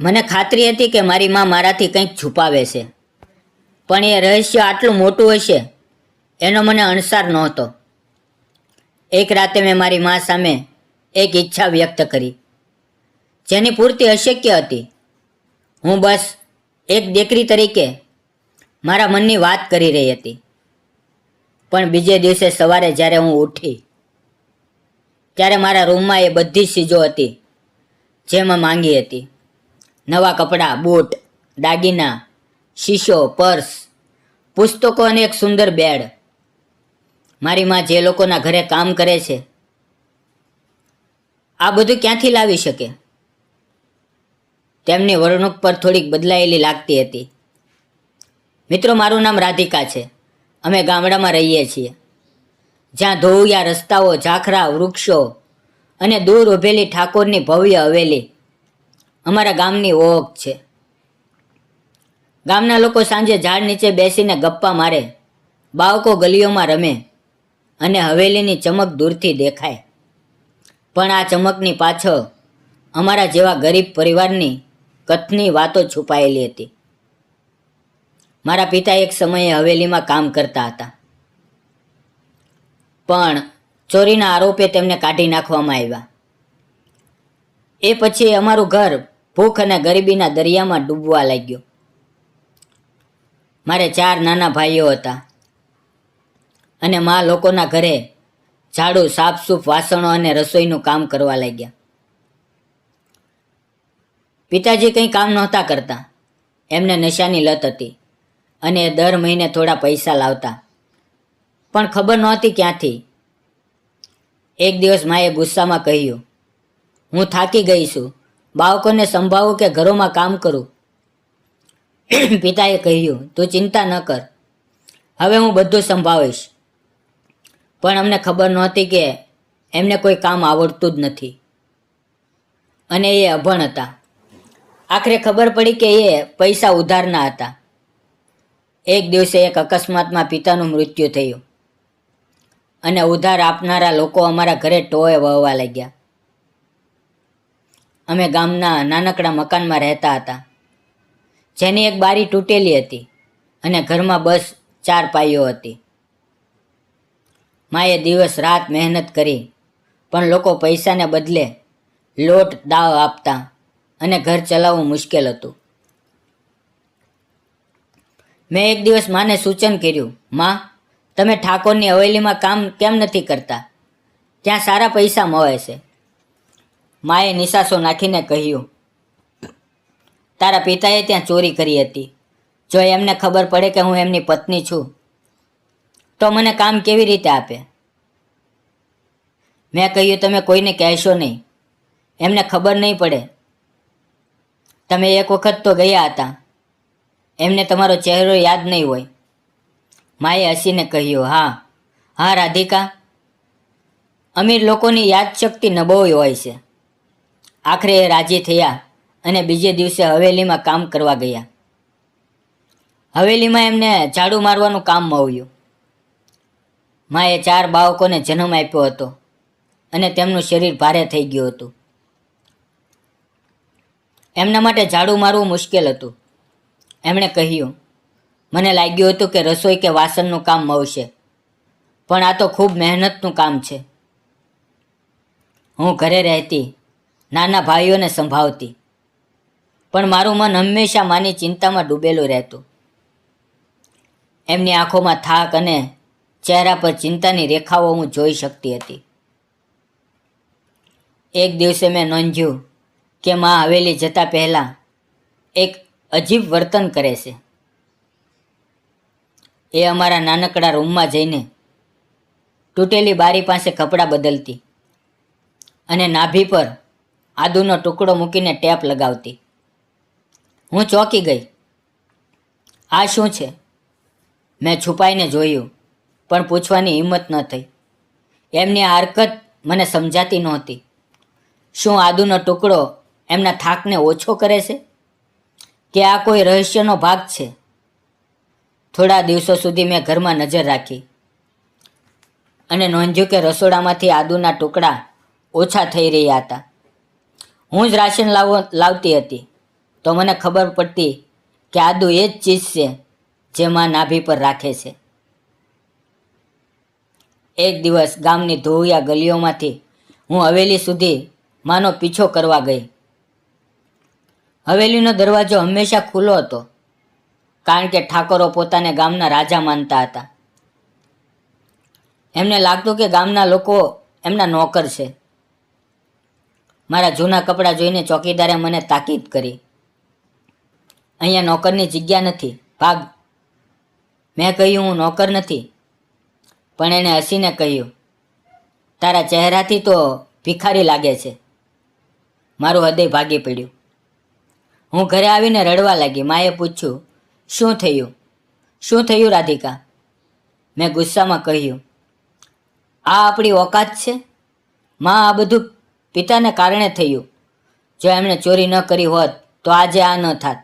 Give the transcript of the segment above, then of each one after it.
મને ખાતરી હતી કે મારી મા મારાથી કંઈક છુપાવે છે, પણ એ રહસ્ય આટલું મોટું હશે એનો મને અણસાર નહોતો. એક રાતે મેં મારી મા સામે એક ઈચ્છા વ્યક્ત કરી, જેની પૂર્તિ અશક્ય હતી. હું બસ એક દીકરી તરીકે મારા મનની વાત કરી રહી હતી. પણ બીજે દિવસે સવારે જ્યારે હું ઉઠી ત્યારે મારા રૂમમાં એ બધી જ ચીજો હતી જે મેં માંગી હતી. નવા કપડાં, બૂટ, દાગીના, શીશો, પર્સ, પુસ્તકો અને એક સુંદર બેડ. મારી માં જે લોકોના ઘરે કામ કરે છે આ બધું ક્યાંથી લાવી શકે? તેમની વર્ણુક પર થોડીક બદલાયેલી લાગતી હતી. મિત્રો, મારું નામ રાધિકા છે. અમે ગામડામાં રહીએ છીએ, જ્યાં ધોળિયા રસ્તાઓ, ઝાખરા વૃક્ષો અને દૂર ઉભેલી ઠાકોરની ભવ્ય હવેલી અમારા ગામની ઓળખ છે. ગામના લોકો સાંજે ઝાડ નીચે બેસીને ગપ્પા મારે, બાળકો ગલીઓમાં રમે અને હવેલીની ચમક દૂરથી દેખાય. પણ આ ચમકની પાછળ અમારા જેવા ગરીબ પરિવારની કથની વાતો છુપાયેલી હતી. મારા પિતા એક સમયે હવેલીમાં કામ કરતા હતા, પણ ચોરીના આરોપે તેમને કાઢી નાખવામાં આવ્યા. એ પછી અમારું ઘર ભૂખ અને ગરીબીના દરિયામાં ડૂબવા લાગ્યું. મારે 4 નાના ભાઈઓ હતા અને મા લોકોના ઘરે ઝાડુ, સાફસૂફ, વાસણો અને રસોઈનું કામ કરવા લાગ્યા. પિતાજી કંઈ કામ નહોતા કરતા. એમને નશાની લત હતી અને દર મહિને થોડા પૈસા લાવતા, પણ ખબર નહોતી ક્યાંથી. એક દિવસ માએ ગુસ્સામાં કહ્યું, હું થાકી ગઈ છું, બાળકોને સંભાળું કે ઘરોમાં કામ કરું? પિતાએ કહ્યું, તું ચિંતા ન કર, હવે હું બધું સંભાળીશ. પણ અમને ખબર નહોતી કે એમને કોઈ કામ આવડતું જ નથી અને એ અભણ હતા. આખરે ખબર પડી કે એ પૈસા ઉધારના હતા. એક દિવસે એક અકસ્માતમાં પિતાનું મૃત્યુ થયું અને ઉધાર આપનારા લોકો અમારા ઘરે ટોળે વળવા લાગ્યા. અમે ગામના નાનકડા મકાનમાં રહેતા હતા, જેની એક બારી તૂટેલી હતી અને ઘરમાં બસ 4 પાઈઓ હતી. માએ દિવસ રાત મહેનત કરી, પણ લોકો પૈસાને બદલે લોટ દાવ આપતા અને ઘર ચલાવવું મુશ્કેલ હતું. મેં એક દિવસ માને સૂચન કર્યું, માં, તમે ઠાકોરની હવેલીમાં કામ કેમ નથી કરતા? ત્યાં સારા પૈસા મળે છે. માએ નિસાસો નાખીને કહ્યું, તારા પિતાએ ત્યાં ચોરી કરી હતી. જો એમને ખબર પડે કે હું એમની પત્ની છું તો મને કામ કેવી રીતે આપે? મેં કહ્યું, તમે કોઈને કહેશો નહીં, એમને ખબર નહીં પડે. તમે એક વખત તો ગયા હતા, એમને તમારો ચહેરો યાદ નહીં હોય. માએ હસીને કહ્યું, હા રાધિકા, અમીર લોકોની યાદશક્તિ નબળી હોય છે. આખરે એ રાજી થયા અને બીજે દિવસે હવેલીમાં કામ કરવા ગયા. હવેલીમાં એમને ઝાડુ મારવાનું કામ મળ્યું. માએ 4 બાળકોને જન્મ આપ્યો હતો અને તેમનું શરીર ભારે થઈ ગયું હતું. એમના માટે ઝાડુ મારવું મુશ્કેલ હતું. એમણે કહ્યું, મને લાગ્યું હતું કે રસોઈ કે વાસણનું કામ મળશે, પણ આ તો ખૂબ મહેનતનું કામ છે. હું ઘરે રહેતી, નાના ભાઈઓને સંભાળતી, પણ મારું મન હંમેશા માની ચિંતામાં ડૂબેલું રહેતું. એમની આંખોમાં થાક અને ચહેરા પર ચિંતાની રેખાઓ હું જોઈ શકતી હતી. એક દિવસે મેં નોંધ્યું કે મા હવેલી જતા પહેલાં એક અજીબ વર્તન કરે છે. એ અમારા નાનકડા રૂમમાં જઈને તૂટેલી બારી પાસે કપડાં બદલતી અને નાભી પર આદુનો ટુકડો મૂકીને ટેપ લગાવતી. હું ચોંકી ગઈ. આ શું છે? મેં છુપાઈને જોયું, પણ પૂછવાની હિંમત ન થઈ. એમની આ હરકત મને સમજાતી નહોતી. શું આદુનો ટુકડો એમના થાકને ઓછો કરે છે કે આ કોઈ રહસ્યનો ભાગ છે? થોડા દિવસો સુધી મેં ઘરમાં નજર રાખી અને નોંધ્યું કે રસોડામાંથી આદુના ટુકડા ઓછા થઈ રહ્યા હતા. હું જ રાશન લાવતી હતી, તો મને ખબર પડતી કે આદુ એ જ ચીજ છે જે માં નાભી પર રાખે છે. એક દિવસ ગામની ધોળિયા ગલીઓમાંથી હું હવેલી સુધી માનો પીછો કરવા ગઈ. હવેલીનો દરવાજો હંમેશા ખુલ્લો હતો, કારણ કે ઠાકોરો પોતાને ગામના રાજા માનતા હતા. એમને લાગતું કે ગામના લોકો એમના નોકર છે. મારા જૂના કપડાં જોઈને ચોકીદારે મને તાકીદ કરી, અહીંયા નોકરની જગ્યા નથી, ભાગ. મેં કહ્યું, હું નોકર નથી. પણ એણે હસીને કહ્યું, તારા ચહેરાથી તો ભિખારી લાગે છે. મારું હૃદય ભાગી પડ્યું. હું ઘરે આવીને રડવા લાગી. માએ પૂછ્યું, શું થયું? શું થયું રાધિકા? મેં ગુસ્સામાં કહ્યું, આ આપણી ઓકાત છે? માં, આ બધું પિતાને કારણે થયું. જો એમણે ચોરી ન કરી હોત તો આજે આ ન થાત.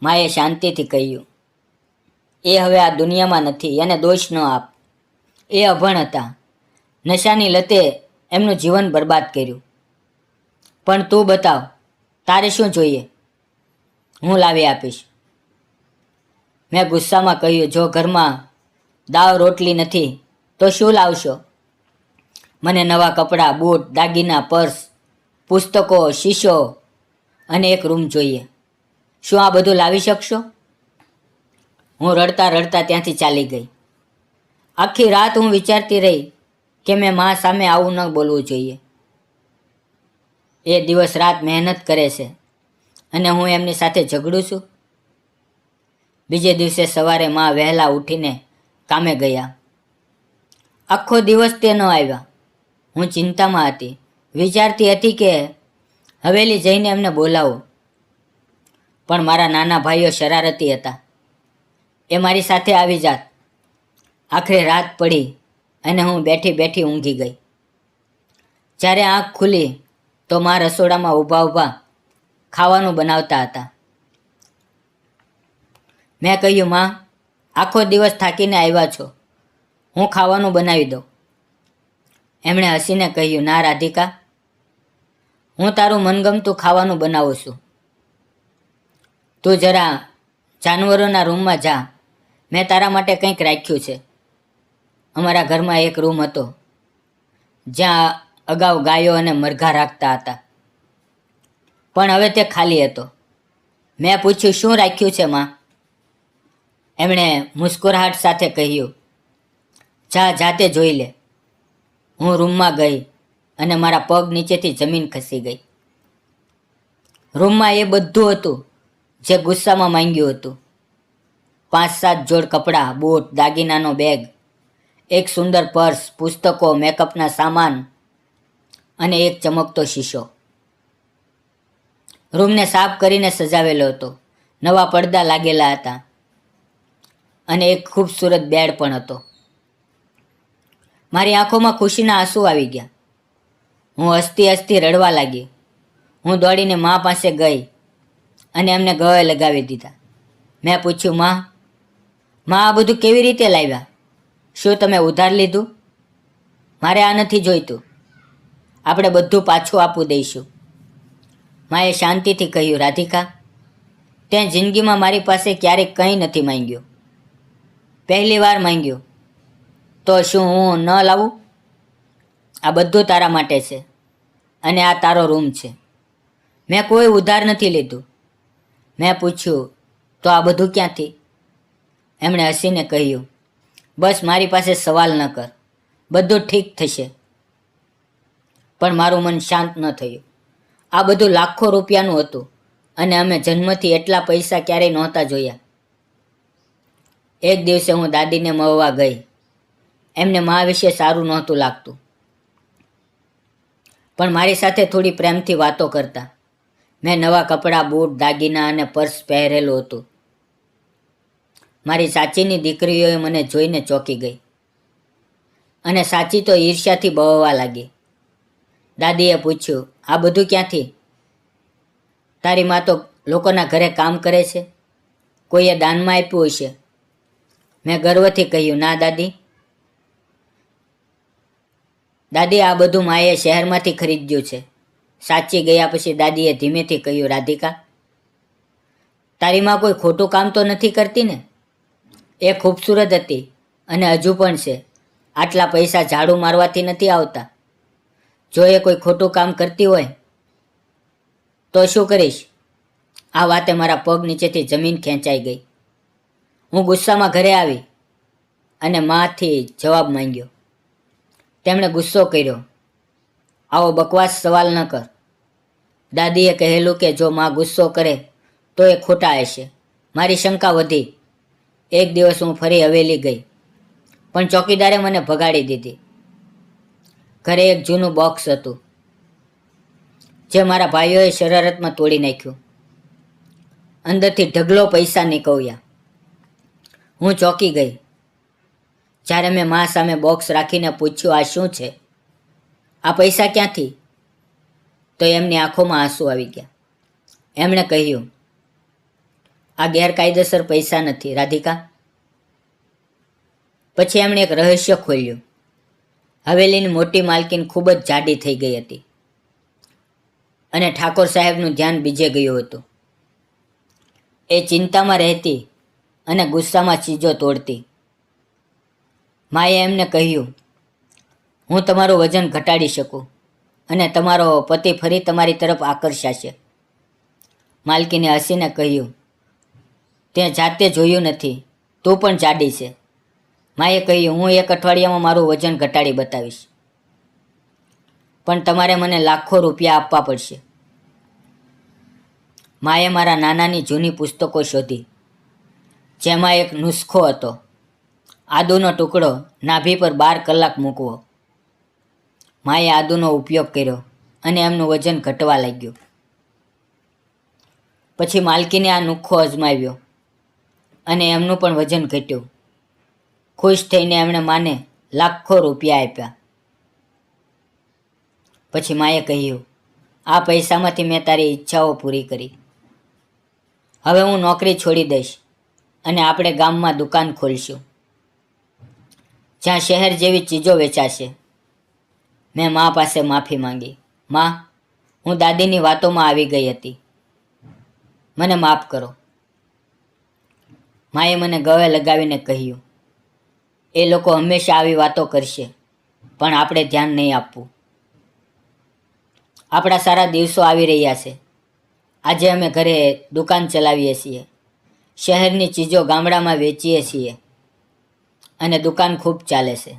માએ શાંતિથી કહ્યું, એ હવે આ દુનિયામાં નથી, એને દોષ ન આપ. એ અભણ હતા. નશાની લતે એમનું જીવન બરબાદ કર્યું. પણ તું બતાવ, તારે શું જોઈએ? હું લાવી આપીશ. મેં ગુસ્સામાં કહ્યું, જો ઘરમાં દાળ રોટલી નથી તો શું લાવશો? મને નવા કપડાં, બૂટ, દાગીના, પર્સ, પુસ્તકો, શીશો અને એક રૂમ જોઈએ. શું આ બધું લાવી શકશો? હું રડતા રડતા ત્યાંથી ચાલી ગઈ. આખી રાત હું વિચારતી રહી કે મેં મા સામે આવું ન બોલવું જોઈએ. એ દિવસ રાત મહેનત કરે છે અને હું એમની સાથે ઝઘડું છું. બીજે દિવસે સવારે મા વહેલા ઉઠીને કામે ગયા. આખો દિવસ તે ન આવ્યા. હું ચિંતામાં હતી. વિચારતી હતી કે હવેલી જઈને એમને બોલાવું. પણ મારા નાના ભાઈઓ શરારતી હતા. એ મારી સાથે આવી જાત. આખરે રાત પડી અને હું બેઠી બેઠી ઊંઘી ગઈ. જ્યારે આંખ ખુલી તો મા રસોડામાં ઊભા ઊભા ખાવાનું બનાવતા હતા. મેં કહ્યું, માં, આખો દિવસ થાકીને આવ્યા છો, હું ખાવાનું બનાવી દઉં. એમણે હસીને કહ્યું, ના રાધિકા, હું તારું મનગમતું ખાવાનું બનાવું છું. તું જરા જાનવરોના રૂમમાં જા, મેં તારા માટે કંઈક રાખ્યું છે. અમારા ઘરમાં એક રૂમ હતો જ્યાં અગાઉ ગાયો અને મરઘા રાખતા હતા, પણ હવે તે ખાલી હતો. મેં પૂછ્યું, શું રાખ્યું છે માં? એમણે મુસ્કુરાહટ સાથે કહ્યું, જા, જાતે જોઈ લે. હું રૂમમાં ગઈ અને મારા પગ નીચેથી જમીન ખસી ગઈ. રૂમમાં એ બધું હતું જે ગુસ્સામાં માંગ્યું હતું. 5-7 જોડ કપડાં, બૂટ, દાગીનાનો બેગ, એક સુંદર પર્સ, પુસ્તકો, મેકઅપના સામાન અને એક ચમકતો શીશો. રૂમને સાફ કરીને સજાવેલો હતો. નવા પડદા લાગેલા હતા અને એક ખૂબસૂરત બેડ પણ હતો. મારી આંખોમાં ખુશીના આંસુ આવી ગયા. હું હસતી હસતી રડવા લાગી. હું દોડીને મા પાસે ગઈ અને એમને ગળે લગાવી દીધા. મેં પૂછ્યું, માં, આ બધું કેવી રીતે લાવ્યા? શું તમે ઉધાર લીધું? મારે આ નથી જોઈતું. આપણે બધું પાછું આપી દઈશું. માએ શાંતિથી કહ્યું, રાધિકા, તે જિંદગીમાં મારી પાસે ક્યારેક કંઈ નથી માંગ્યું. પહેલી વાર માંગ્યું. તો શું હું ન લાવું? આ બધું તારા માટે છે અને આ તારો રૂમ છે. મેં કોઈ ઉધાર નથી લીધું. મેં પૂછ્યું, તો આ બધું ક્યાંથી? એમણે હસીને કહ્યું, બસ મારી પાસે સવાલ ન કર, બધું ઠીક થશે. પણ મારું મન શાંત ન થયું. આ બધું લાખો રૂપિયાનું હતું અને અમે જન્મથી એટલા પૈસા ક્યારેય નહોતા જોયા. એક દિવસે હું દાદીને મળવા ગઈ. એમને મા વિશે સારું નહોતું લાગતું, પણ મારી સાથે થોડી પ્રેમથી વાતો કરતા. મેં નવા કપડાં, બૂટ, દાગીના અને પર્સ પહેરેલું હતું. મારી સાચીની દીકરીઓએ મને જોઈને ચોંકી ગઈ અને સાચી તો ઈર્ષ્યાથી બળવા લાગી. દાદીએ પૂછ્યું, આ બધું ક્યાંથી? તારી મા તો લોકોના ઘરે કામ કરે છે, કોઈએ દાનમાં આપ્યું હશે. મેં ગર્વથી કહ્યું, ના દાદી, આ બધું માએ શહેરમાંથી ખરીદ્યું છે. સાચી ગયા પછી દાદીએ ધીમેથી કહ્યું, રાધિકા, તારી માં કોઈ ખોટું કામ તો નથી કરતી ને? એ ખૂબસૂરત હતી અને હજુ પણ છે. આટલા પૈસા ઝાડુ મારવાથી નથી આવતા. જો એ કોઈ ખોટું કામ કરતી હોય તો શું કરીશ? આ વાતે મારા પગ નીચેથી જમીન ખેંચાઈ ગઈ. હું ગુસ્સામાં ઘરે આવી અને માથી જવાબ માંગ્યો. તેમણે ગુસ્સો કર્યો. આવો બકવાસ સવાલ ન કર. દાદીએ કહેલું કે જો માં ગુસ્સો કરે તો એ ખોટા હશે. મારી શંકા વધી. એક દિવસ હું ફરી હવેલી ગઈ, પણ ચોકીદારે મને ભગાડી દીધી. ઘરે એક જૂનું બોક્સ હતું જે મારા ભાઈઓએ શરારતમાં તોડી નાખ્યું. અંદરથી ઢગલો પૈસા નીકળ્યા. હું ચોંકી ગઈ. જ્યારે મેં મા સામે બોક્સ રાખીને પૂછ્યું, આ શું છે? આ પૈસા ક્યાંથી? તો એમની આંખોમાં આંસુ આવી ગયા. એમણે કહ્યું, આ ગેરકાયદેસર પૈસા નથી રાધિકા. પછી એમણે એક રહસ્ય ખોલ્યું. હવેલીની મોટી માલકીન ખૂબ જ જાડી થઈ ગઈ હતી અને ઠાકોર સાહેબનું ધ્યાન બીજે ગયું હતું. એ ચિંતામાં રહેતી અને ગુસ્સામાં ચીજો તોડતી. માએ એમને કહ્યું, હું તમારું વજન ઘટાડી શકું અને તમારો પતિ ફરી તમારી તરફ આકર્ષાશે. માલકીને હસીને કહ્યું, તે જાતે જોયું નથી, તું પણ જાડી છે. માએ કહ્યું, હું એક અઠવાડિયામાં મારું વજન ઘટાડી બતાવીશ, પણ તમારે મને લાખો રૂપિયા આપવા પડશે. માએ મારા નાનાની જૂની પુસ્તકો શોધી, જેમાં એક નુસ્ખો હતો. આદુનો ટુકડો નાભી પર 12 કલાક મૂકવો. માએ આદુનો ઉપયોગ કર્યો અને એમનું વજન ઘટવા લાગ્યું. પછી માલકીને આ નુસ્ખો અજમાવ્યો અને એમનું પણ વજન ઘટ્યું. ખુશ થઈને એમણે માને લાખો રૂપિયા આપ્યા. પછી માએ કહ્યું, આ પૈસામાંથી મેં તારી ઈચ્છાઓ પૂરી કરી. હવે હું નોકરી છોડી દઈશ અને આપણે ગામમાં દુકાન ખોલશું, જ્યાં શહેર જેવી ચીજો વેચાશે. મેં મા પાસે માફી માંગી. માં, હું દાદીની વાતોમાં આવી ગઈ હતી. મને માફ કરો. માએ મને ગળે લગાવીને કહ્યું, એ લોકો હંમેશા આવી વાતો કરશે, પણ આપણે ધ્યાન નહીં આપવું. આપણા સારા દિવસો આવી રહ્યા છે. આજે અમે ઘરે દુકાન ચલાવીએ છીએ, શહેરની ચીજો ગામડામાં વેચીએ છીએ અને દુકાન ખૂબ ચાલે છે.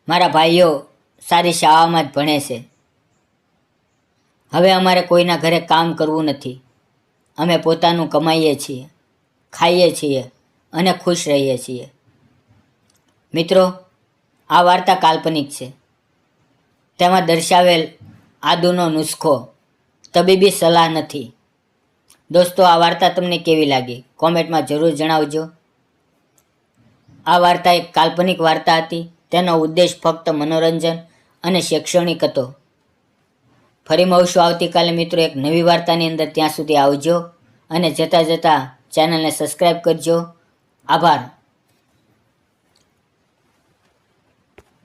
મારા ભાઈઓ સારી શાળામાં જ ભણે છે. હવે અમારે કોઈના ઘરે કામ કરવું નથી. અમે પોતાનું કમાઈએ છીએ, ખાઈએ છીએ અને ખુશ રહીએ છીએ. મિત્રો, આ વાર્તા કાલ્પનિક છે. તેમાં દર્શાવેલ આદુનો નુસ્ખો તબીબી સલાહ નથી. દોસ્તો, આ વાર્તા તમને કેવી લાગી? કોમેન્ટમાં જરૂર જણાવજો. આ વાર્તા એક કાલ્પનિક વાર્તા હતી. તેનો ઉદ્દેશ ફક્ત મનોરંજન અને શૈક્ષણિક હતો. ફરી મળશું આવતીકાલે મિત્રો એક નવી વાર્તાની અંદર. ત્યાં સુધી આવજો અને જતાં જતાં ચેનલને સબસ્ક્રાઈબ કરજો. આભાર.